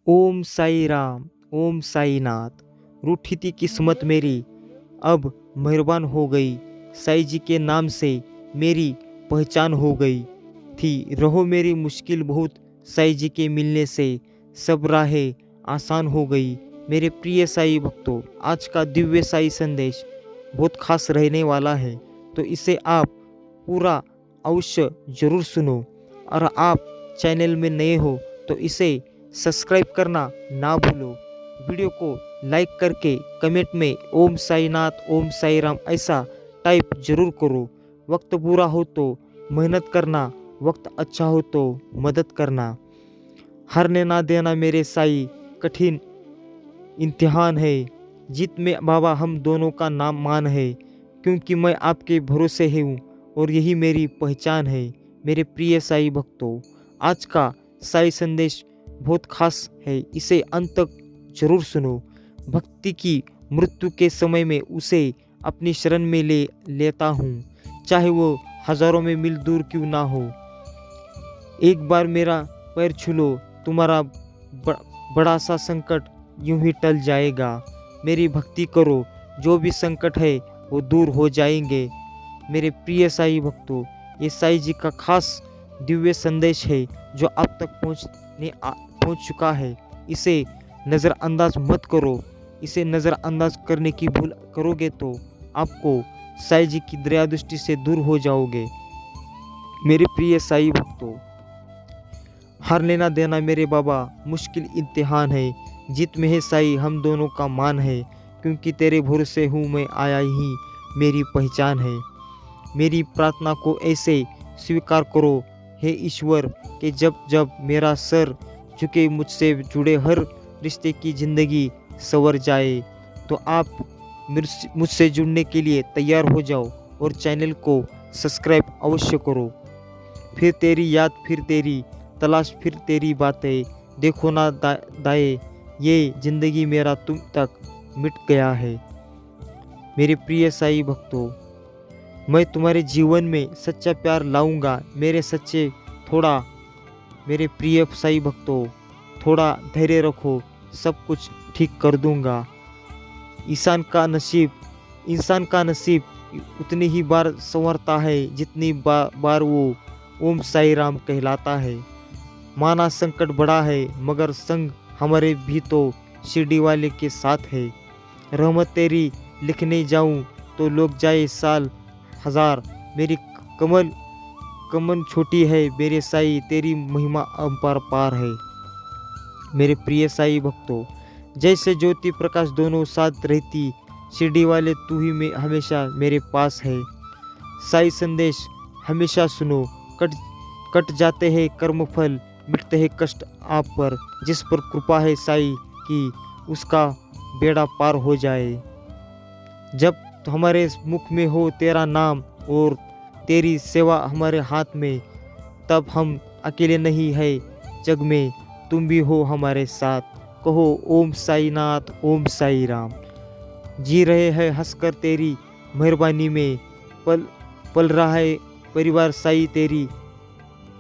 ओम साई राम, ओम साई नाथ। रूठी थी किस्मत मेरी, अब मेहरबान हो गई। साई जी के नाम से मेरी पहचान हो गई थी। रहो मेरी मुश्किल बहुत, साई जी के मिलने से सब राहें आसान हो गई। मेरे प्रिय साई भक्तों, आज का दिव्य साई संदेश बहुत खास रहने वाला है, तो इसे आप पूरा अवश्य जरूर सुनो। और आप चैनल में नए हो तो इसे सब्सक्राइब करना ना भूलो। वीडियो को लाइक करके कमेंट में ओम साई नाथ, ओम साई राम ऐसा टाइप जरूर करो। वक्त बुरा हो तो मेहनत करना, वक्त अच्छा हो तो मदद करना। हारने ना देना मेरे साई, कठिन इम्तिहान है। जीत में बाबा हम दोनों का नाम मान है, क्योंकि मैं आपके भरोसे हूँ और यही मेरी पहचान है। मेरे प्रिय साई भक्तों, आज का साई संदेश बहुत खास है, इसे अंत तक जरूर सुनो। भक्ति की मृत्यु के समय में उसे अपनी शरण में लेता हूँ, चाहे वो हजारों में मील दूर क्यों ना हो। एक बार मेरा पैर छू लो, तुम्हारा बड़ा सा संकट यूं ही टल जाएगा। मेरी भक्ति करो, जो भी संकट है वो दूर हो जाएंगे। मेरे प्रिय साई भक्तों, ये साई जी का खास दिव्य संदेश है जो आप तक पहुंच चुका है। इसे नज़रअंदाज मत करो। इसे नज़रअंदाज करने की भूल करोगे तो आपको साई जी की दया दृष्टि से दूर हो जाओगे। मेरे प्रिय साई भक्तों, हार लेना देना मेरे बाबा मुश्किल इम्तिहान है। जीत में है साई हम दोनों का मान है, क्योंकि तेरे भरोसे हूँ मैं आया ही मेरी पहचान है। मेरी प्रार्थना को ऐसे स्वीकार करो हे ईश्वर कि जब जब मेरा सर झुके मुझसे जुड़े हर रिश्ते की ज़िंदगी संवर जाए। तो आप मुझसे जुड़ने के लिए तैयार हो जाओ और चैनल को सब्सक्राइब अवश्य करो। फिर तेरी याद, फिर तेरी तलाश, फिर तेरी बातें, देखो ना दाए ये ज़िंदगी मेरा तुम तक मिट गया है। मेरे प्रिय साई भक्तों, मैं तुम्हारे जीवन में सच्चा प्यार लाऊंगा। मेरे प्रिय साई भक्तों, थोड़ा धैर्य रखो, सब कुछ ठीक कर दूंगा। इंसान का नसीब उतनी ही बार संवरता है जितनी बार वो ओम साई राम कहलाता है। माना संकट बड़ा है, मगर संग हमारे भी तो शिरडी वाले के साथ है। रहमत तेरी लिखने जाऊं तो लोग जाए साल हजार। मेरी कमन छोटी है मेरे साई, तेरी महिमा अपरंपार है। मेरे प्रिय साई भक्तों, जैसे ज्योति प्रकाश दोनों साथ रहती, शिरडी वाले तू ही में हमेशा मेरे पास है। साई संदेश हमेशा सुनो, कट जाते हैं कर्मफल, मिटते हैं कष्ट आप पर। जिस पर कृपा है साई की, उसका बेड़ा पार हो जाए। जब हमारे मुख में हो तेरा नाम और तेरी सेवा हमारे हाथ में, तब हम अकेले नहीं है जग में, तुम भी हो हमारे साथ। कहो ओम साई नाथ, ओम साई राम। जी रहे हैं हंसकर तेरी मेहरबानी में, पल रहा है परिवार साई तेरी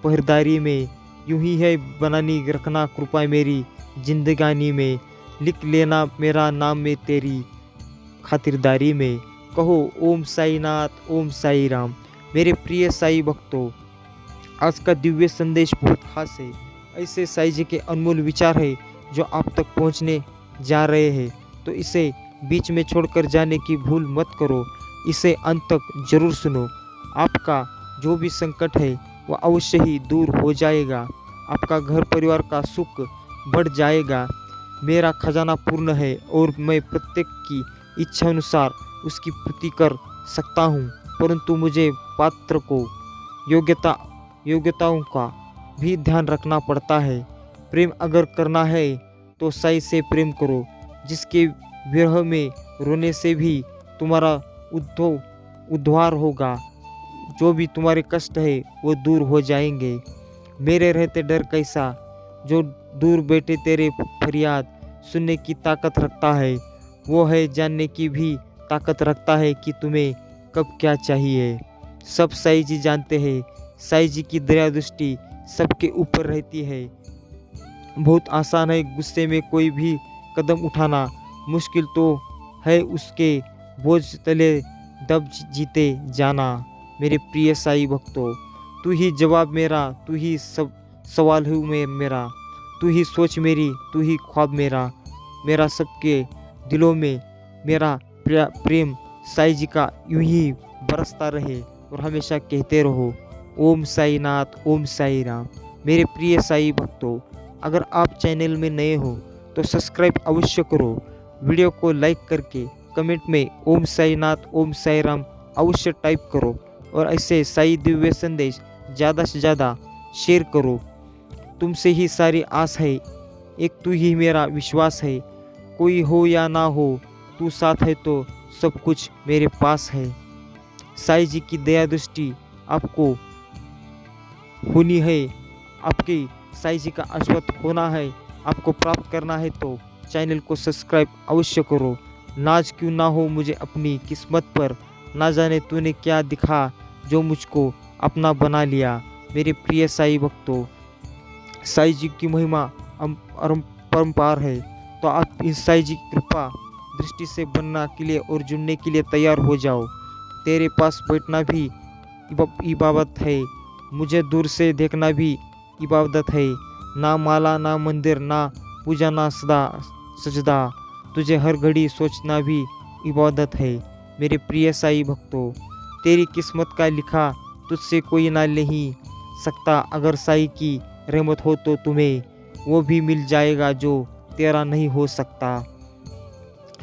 पहरेदारी में। यूं ही है बनानी रखना कृपा मेरी जिंदगानी में, लिख लेना मेरा नाम में तेरी खातिरदारी में। कहो ओम साई नाथ, ओम साई राम। मेरे प्रिय साई भक्तों, आज का दिव्य संदेश बहुत खास है। ऐसे साई जी के अनमोल विचार है जो आप तक पहुंचने जा रहे हैं, तो इसे बीच में छोड़कर जाने की भूल मत करो। इसे अंत तक जरूर सुनो। आपका जो भी संकट है वह अवश्य ही दूर हो जाएगा। आपका घर परिवार का सुख बढ़ जाएगा। मेरा खजाना पूर्ण है और मैं प्रत्येक की इच्छा अनुसार उसकी पूर्ति कर सकता हूँ, परंतु मुझे पात्र को योग्यताओं का भी ध्यान रखना पड़ता है। प्रेम अगर करना है तो साई से प्रेम करो, जिसके विरह में रोने से भी तुम्हारा उद्धार होगा। जो भी तुम्हारे कष्ट है वो दूर हो जाएंगे। मेरे रहते डर कैसा, जो दूर बैठे तेरे फरियाद सुनने की ताकत रखता है, वो है जानने की भी ताकत रखता है कि तुम्हें कब क्या चाहिए। सब साई जी जानते हैं। साई जी की दया दृष्टि सबके ऊपर रहती है। बहुत आसान है गुस्से में कोई भी कदम उठाना, मुश्किल तो है उसके बोझ तले दब जीते जाना। मेरे प्रिय साईं भक्तों, तू ही जवाब मेरा, तू ही सब सवाल हूँ मैं मेरा, तू ही सोच मेरी, तू ही ख्वाब मेरा। मेरा सबके दिलों में मेरा प्रेम साईं जी का यूं ही बरसता रहे और हमेशा कहते रहो ओम साई नाथ, ओम साई राम। मेरे प्रिय साईं भक्तों, अगर आप चैनल में नए हो तो सब्सक्राइब अवश्य करो, वीडियो को लाइक करके कमेंट में ओम साई नाथ, ओम साई राम अवश्य टाइप करो और ऐसे साई दिव्य संदेश ज़्यादा से ज़्यादा शेयर करो। तुमसे ही सारी आस है, एक तू ही मेरा विश्वास है, कोई हो या ना हो तू साथ है तो सब कुछ मेरे पास है। साईं जी की दया दृष्टि आपको होनी है, आपकी साईं जी का आशीर्वाद होना है, आपको प्राप्त करना है तो चैनल को सब्सक्राइब अवश्य करो। नाज क्यों ना हो मुझे अपनी किस्मत पर, ना जाने तूने क्या दिखा जो मुझको अपना बना लिया। मेरे प्रिय साईं भक्तों, साईं जी की महिमा परम्पार है, तो आप इस साईं जी की कृपा दृष्टि से बनना के लिए और जुड़ने के लिए तैयार हो जाओ। तेरे पास बैठना भी इबादत है, मुझे दूर से देखना भी इबादत है। ना माला ना मंदिर ना पूजा ना सदा सजदा, तुझे हर घड़ी सोचना भी इबादत है। मेरे प्रिय साईं भक्तों, तेरी किस्मत का लिखा तुझसे कोई ना नहीं सकता, अगर साईं की रहमत हो तो तुम्हें वो भी मिल जाएगा जो तेरा नहीं हो सकता।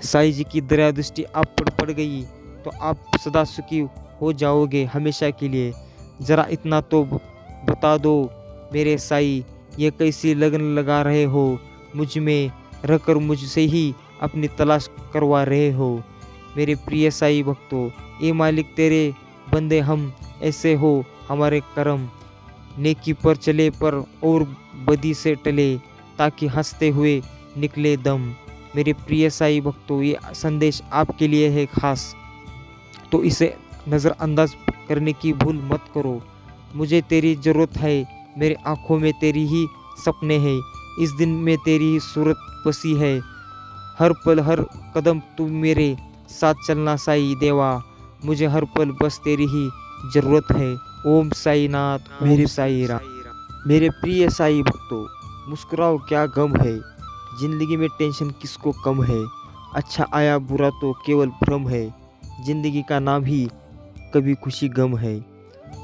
साईं जी की दया दृष्टि आप पर पड़ गई तो आप सदा सुखी हो जाओगे हमेशा के लिए। ज़रा इतना तो बता दो मेरे साईं, ये कैसी लगन लगा रहे हो, मुझ में रहकर मुझसे ही अपनी तलाश करवा रहे हो। मेरे प्रिय साईं भक्तों, ए मालिक तेरे बंदे हम, ऐसे हो हमारे कर्म, नेकी पर चले पर और बदी से टले, ताकि हंसते हुए निकले दम। मेरे प्रिय साईं भक्तों, ये संदेश आपके लिए है खास, तो इसे नज़रअंदाज करने की भूल मत करो। मुझे तेरी ज़रूरत है, मेरी आँखों में तेरी ही सपने हैं, इस दिन में तेरी ही सूरत बसी है, हर पल हर कदम तू मेरे साथ चलना साईं देवा, मुझे हर पल बस तेरी ही ज़रूरत है। ओम साई नाथ, मेरे साईं राम। मेरे प्रिय साईं भक्तों, मुस्कुराओ क्या गम है, जिंदगी में टेंशन किसको कम है, अच्छा आया बुरा तो केवल भ्रम है, जिंदगी का नाम ही कभी खुशी गम है।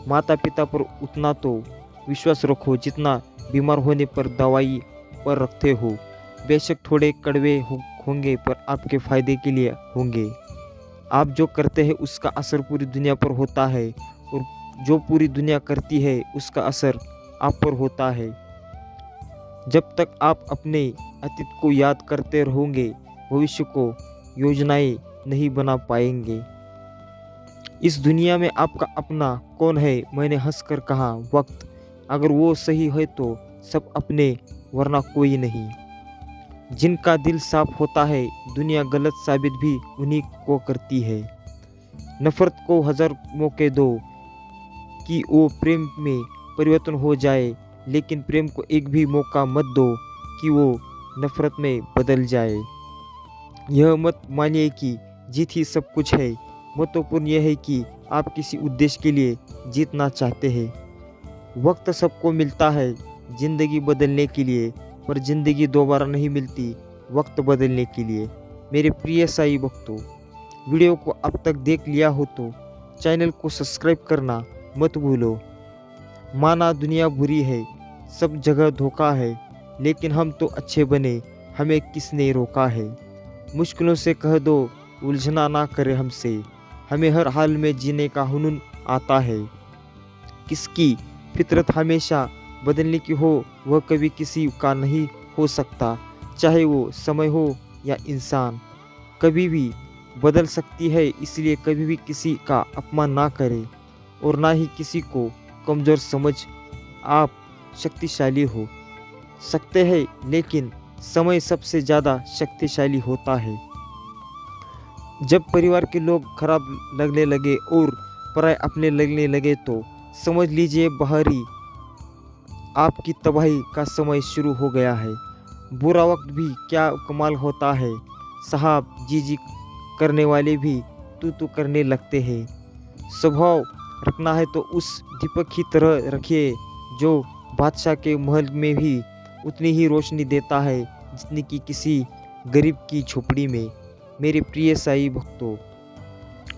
माता पिता पर उतना तो विश्वास रखो जितना बीमार होने पर दवाई पर रखते हो, बेशक थोड़े कड़वे होंगे पर आपके फ़ायदे के लिए होंगे। आप जो करते हैं उसका असर पूरी दुनिया पर होता है और जो पूरी दुनिया करती है उसका असर आप पर होता है। जब तक आप अपने अतीत को याद करते रहोगे, भविष्य को योजनाएं नहीं बना पाएंगे। इस दुनिया में आपका अपना कौन है, मैंने हंसकर कहा वक्त, अगर वो सही है तो सब अपने वरना कोई नहीं। जिनका दिल साफ होता है दुनिया गलत साबित भी उन्हीं को करती है। नफरत को 1000 मौके दो कि वो प्रेम में परिवर्तन हो जाए, लेकिन प्रेम को एक भी मौका मत दो कि वो नफरत में बदल जाए। यह मत मानिए कि जीत ही सब कुछ है, महत्वपूर्ण यह है कि आप किसी उद्देश्य के लिए जीतना चाहते हैं। वक्त सबको मिलता है ज़िंदगी बदलने के लिए, पर ज़िंदगी दोबारा नहीं मिलती वक्त बदलने के लिए। मेरे प्रिय साईं भक्तों, वीडियो को अब तक देख लिया हो तो चैनल को सब्सक्राइब करना मत भूलो। माना दुनिया बुरी है, सब जगह धोखा है, लेकिन हम तो अच्छे बने, हमें किसने रोका है। मुश्किलों से कह दो उलझना ना करे हमसे, हमें हर हाल में जीने का हुनूर आता है। किसकी फितरत हमेशा बदलने की हो वह कभी किसी का नहीं हो सकता, चाहे वो समय हो या इंसान, कभी भी बदल सकती है। इसलिए कभी भी किसी का अपमान ना करें और ना ही किसी को कमज़ोर समझ। आप शक्तिशाली हो सकते हैं, लेकिन समय सबसे ज़्यादा शक्तिशाली होता है। जब परिवार के लोग खराब लगने लगे और पराये अपने लगने लगे तो समझ लीजिए बाहरी आपकी तबाही का समय शुरू हो गया है। बुरा वक्त भी क्या कमाल होता है, साहब जी जी करने वाले भी तू करने लगते हैं। स्वभाव रखना है तो उस दीपक की तरह रखिए जो बादशाह के महल में भी उतनी ही रोशनी देता है जितनी कि किसी गरीब की झोपड़ी में। मेरे प्रिय साईं भक्तों,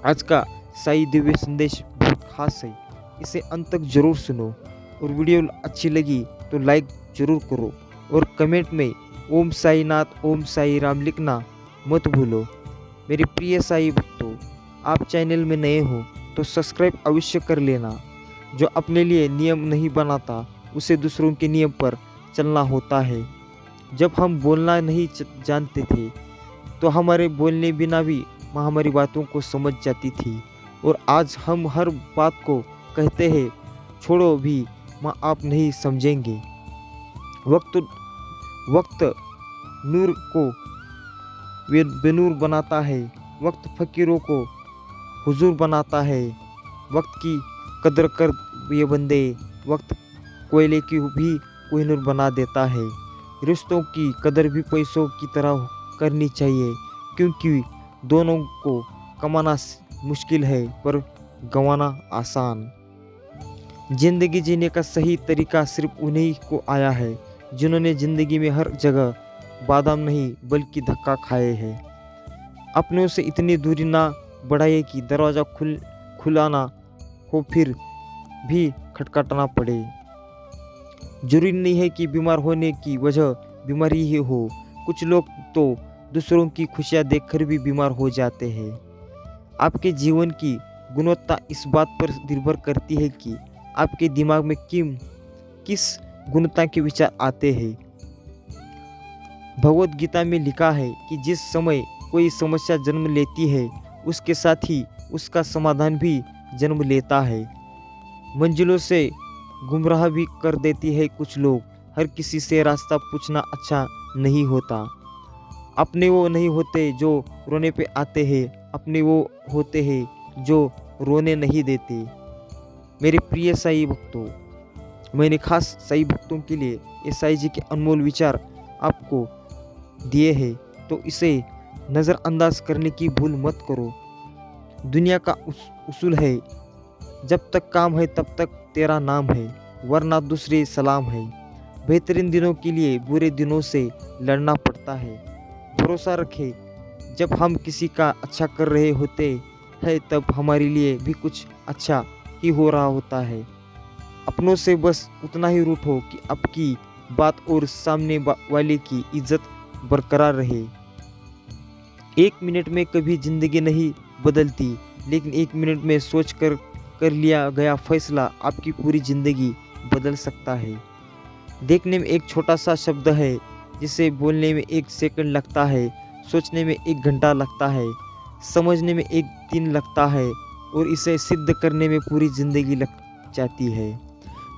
आज का साईं दिव्य संदेश बहुत खास है, इसे अंत तक जरूर सुनो और वीडियो अच्छी लगी तो लाइक जरूर करो और कमेंट में ओम साई नाथ ओम साई राम लिखना मत भूलो। मेरे प्रिय साईं भक्तों, आप चैनल में नए हो तो सब्सक्राइब अवश्य कर लेना। जो अपने लिए नियम नहीं बनाता उसे दूसरों के नियम पर चलना होता है। जब हम बोलना नहीं जानते थे तो हमारे बोलने बिना भी माँ हमारी बातों को समझ जाती थी, और आज हम हर बात को कहते हैं छोड़ो भी माँ आप नहीं समझेंगे। वक्त नूर को बेनूर बनाता है, वक्त फकीरों को हुजूर बनाता है। वक्त की कदर कर ये बंदे, वक्त कोयले की भी कोहिनूर बना देता है। रिश्तों की कदर भी पैसों की तरह करनी चाहिए, क्योंकि दोनों को कमाना मुश्किल है पर गंवाना आसान। जिंदगी जीने का सही तरीका सिर्फ उन्हीं को आया है जिन्होंने जिंदगी में हर जगह बादाम नहीं बल्कि धक्का खाए हैं। अपनों से इतनी दूरी ना बढ़ाइए कि दरवाज़ा खुलाना हो फिर भी खटखटाना पड़े। जरूरी नहीं है कि बीमार होने की वजह बीमारी ही हो, कुछ लोग तो दूसरों की खुशियाँ देखकर भी बीमार हो जाते हैं। आपके जीवन की गुणवत्ता इस बात पर निर्भर करती है कि आपके दिमाग में किस गुणवत्ता के विचार आते हैं। भगवत गीता में लिखा है कि जिस समय कोई समस्या जन्म लेती है उसके साथ ही उसका समाधान भी जन्म लेता है। मंजिलों से गुमराह भी कर देती है कुछ लोग। हर किसी से रास्ता पूछना अच्छा नहीं होता। अपने वो नहीं होते जो रोने पे आते हैं, अपने वो होते हैं जो रोने नहीं देते। मेरे प्रिय साईं भक्तों, मैंने खास साईं भक्तों के लिए ये साईं जी के अनमोल विचार आपको दिए हैं, तो इसे नज़रअंदाज करने की भूल मत करो। दुनिया का उसूल है, जब तक काम है तब तक तेरा नाम है, वरना दूसरे सलाम है। बेहतरीन दिनों के लिए बुरे दिनों से लड़ना पड़ता है। भरोसा रखें, जब हम किसी का अच्छा कर रहे होते हैं तब हमारे लिए भी कुछ अच्छा ही हो रहा होता है। अपनों से बस उतना ही रूठो कि आपकी बात और सामने वाले की इज्जत बरकरार रहे। 1 मिनट में कभी जिंदगी नहीं बदलती, लेकिन 1 मिनट में सोच कर लिया गया फैसला आपकी पूरी जिंदगी बदल सकता है। देखने में एक छोटा सा शब्द है जिसे बोलने में 1 सेकंड लगता है, सोचने में 1 घंटा लगता है, समझने में 1 दिन लगता है और इसे सिद्ध करने में पूरी जिंदगी लग जाती है।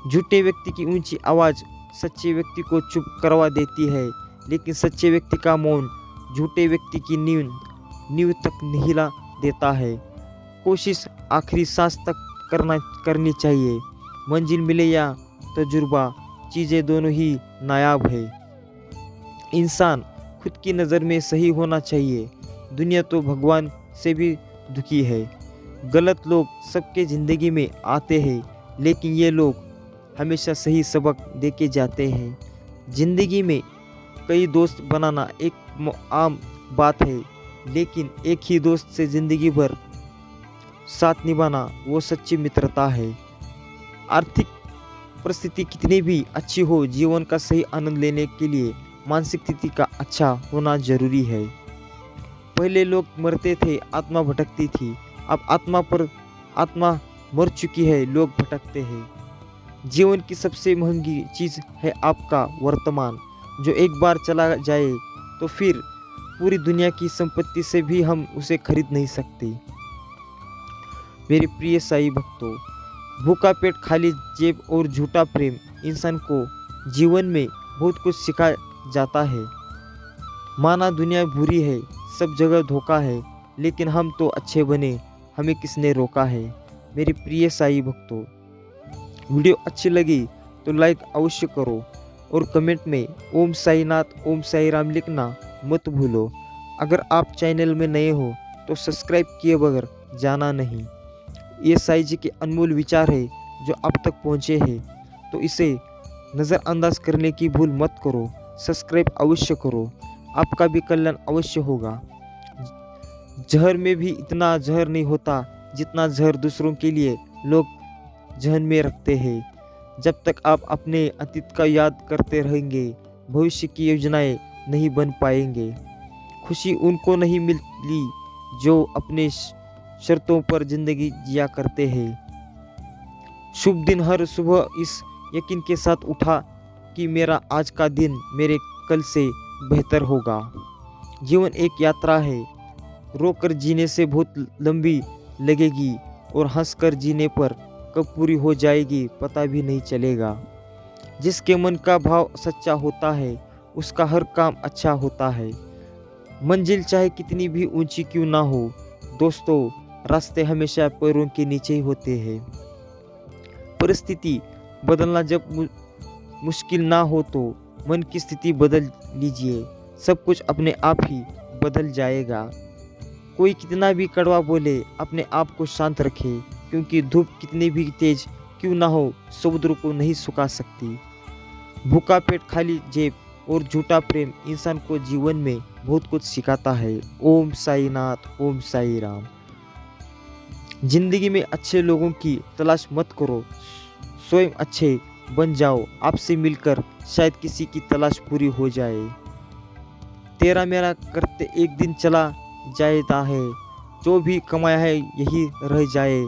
झूठे व्यक्ति की ऊंची आवाज़ सच्चे व्यक्ति को चुप करवा देती है, लेकिन सच्चे व्यक्ति का मौन झूठे व्यक्ति की नींव तक हिला देता है। कोशिश आखिरी सांस तक करनी चाहिए। मंजिल मिले या तजुर्बा, चीज़ें दोनों ही नायाब है। इंसान खुद की नज़र में सही होना चाहिए। दुनिया तो भगवान से भी दुखी है। गलत लोग सबके ज़िंदगी में आते हैं, लेकिन ये लोग हमेशा सही सबक देके जाते हैं। ज़िंदगी में कई दोस्त बनाना एक आम बात है, लेकिन एक ही दोस्त से ज़िंदगी भर साथ निभाना वो सच्ची मित्रता है। आर्थिक परिस्थिति कितनी भी अच्छी हो, जीवन का सही आनंद लेने के लिए मानसिक स्थिति का अच्छा होना जरूरी है। पहले लोग मरते थे, आत्मा भटकती थी। अब आत्मा मर चुकी है, लोग भटकते हैं। जीवन की सबसे महंगी चीज़ है आपका वर्तमान, जो एक बार चला जाए तो फिर पूरी दुनिया की संपत्ति से भी हम उसे खरीद नहीं सकते। मेरे प्रिय साईं भक्तों, भूखा पेट, खाली जेब और झूठा प्रेम इंसान को जीवन में बहुत कुछ सिखा जाता है। माना दुनिया बुरी है, सब जगह धोखा है, लेकिन हम तो अच्छे बने, हमें किसने रोका है। मेरे प्रिय साईं भक्तों, वीडियो अच्छी लगी तो लाइक अवश्य करो और कमेंट में ओम साईनाथ ओम साई राम लिखना मत भूलो। अगर आप चैनल में नए हो तो सब्सक्राइब किए बगैर जाना नहीं। ये साईं जी के अनमोल विचार है जो आप तक पहुँचे हैं, तो इसे नज़रअंदाज करने की भूल मत करो। सब्सक्राइब अवश्य करो, आपका भी कल्याण अवश्य होगा। जहर में भी इतना जहर नहीं होता जितना जहर दूसरों के लिए लोग जहन में रखते हैं। जब तक आप अपने अतीत का याद करते रहेंगे, भविष्य की योजनाएं नहीं बन पाएंगे। खुशी उनको नहीं मिलती जो अपने शर्तों पर जिंदगी जिया करते हैं। शुभ दिन हर सुबह इस यकीन के साथ उठा कि मेरा आज का दिन मेरे कल से बेहतर होगा। जीवन एक यात्रा है, रोकर जीने से बहुत लंबी लगेगी और हंसकर जीने पर कब पूरी हो जाएगी पता भी नहीं चलेगा। जिसके मन का भाव सच्चा होता है उसका हर काम अच्छा होता है। मंजिल चाहे कितनी भी ऊंची क्यों ना हो दोस्तों, रास्ते हमेशा पैरों के नीचे ही होते हैं। परिस्थिति बदलना जब मुश्किल ना हो तो मन की स्थिति बदल लीजिए, सब कुछ अपने आप ही बदल जाएगा। कोई कितना भी कड़वा बोले अपने आप को शांत रखे, क्योंकि धूप कितनी भी तेज क्यों ना हो समुद्र को नहीं सुखा सकती। भूखा पेट खाली जेब और झूठा प्रेम इंसान को जीवन में बहुत कुछ सिखाता है। ओम साईनाथ ओम साई राम। जिंदगी में अच्छे लोगों की तलाश मत करो, स्वयं अच्छे बन जाओ। आपसे मिलकर शायद किसी की तलाश पूरी हो जाए। तेरा मेरा करते एक दिन चला जाता है, जो भी कमाया है यही रह जाए।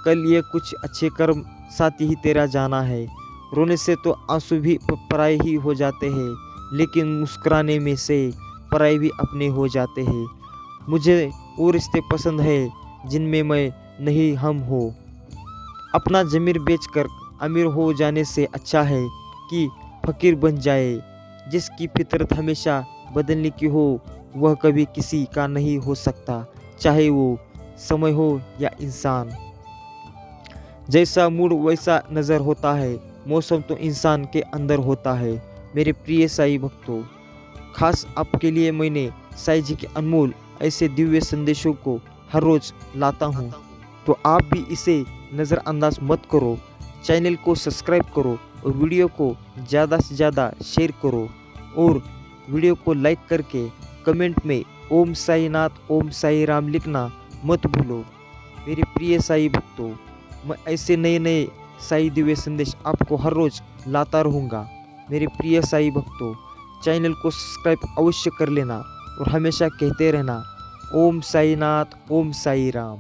कल ये कुछ अच्छे कर्म साथ ही तेरा जाना है। रोने से तो आंसू भी पराए ही हो जाते हैं, लेकिन मुस्कुराने में से पराए भी अपने हो जाते हैं। मुझे वो रिश्ते पसंद है जिनमें मैं नहीं हम हो। अपना ज़मीर बेचकर अमीर हो जाने से अच्छा है कि फकीर बन जाए। जिसकी फितरत हमेशा बदलने की हो वह कभी किसी का नहीं हो सकता, चाहे वो समय हो या इंसान। जैसा मूड वैसा नज़र होता है, मौसम तो इंसान के अंदर होता है। मेरे प्रिय साईं भक्तों, खास आपके लिए मैंने साईं जी के अनमोल ऐसे दिव्य संदेशों को हर रोज़ लाता हूँ, तो आप भी इसे नज़रअंदाज मत करो। चैनल को सब्सक्राइब करो और वीडियो को ज़्यादा से ज़्यादा शेयर करो, और वीडियो को लाइक करके कमेंट में ओम साईनाथ ओम साई राम लिखना मत भूलो। मेरे प्रिय साईं भक्तों, मैं ऐसे नए नए साई दिव्य संदेश आपको हर रोज़ लाता रहूँगा। मेरे प्रिय साईं भक्तों, चैनल को सब्सक्राइब अवश्य कर लेना और हमेशा कहते रहना ओम साईनाथ ओम साई राम।